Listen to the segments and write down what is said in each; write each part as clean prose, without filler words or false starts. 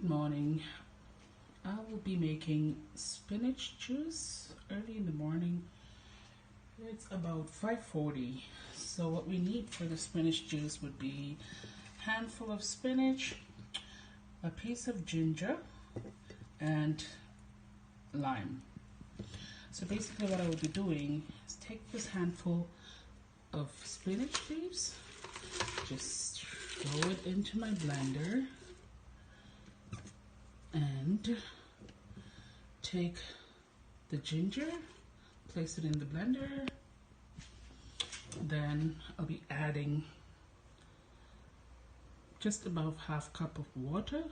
Good morning. I will be making spinach juice early in the morning. It's about 5:40. So what we need for the spinach juice would be a handful of spinach, a piece of ginger, and lime. So basically what I will be doing is take this handful of spinach leaves, just throw it into my blender, and take the ginger, place it in the blender. Then I'll be adding just about half cup of water.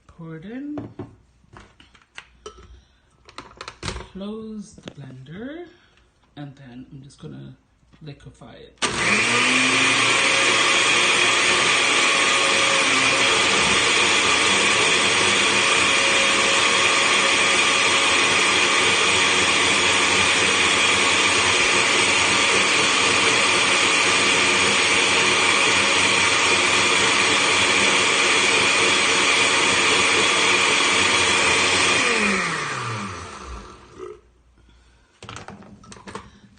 Pour it in, close the blender, and then I'm just gonna liquefy it.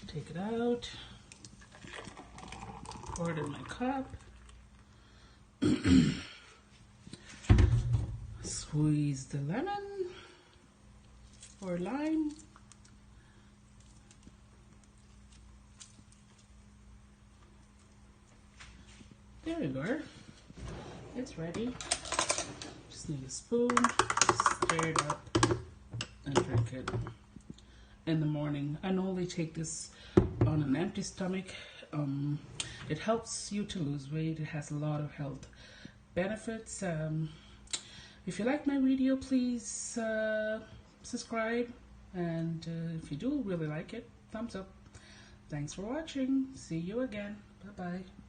Take it out, pour it in my cup, squeeze the lemon or lime, there we go, it's ready. Just need a spoon, stir it up and drink it in the morning. I normally take this on an empty stomach. It helps you to lose weight. It has a lot of health benefits. If you like my video, please subscribe, and if you do really like it, thumbs up. Thanks for watching. See you again. Bye bye.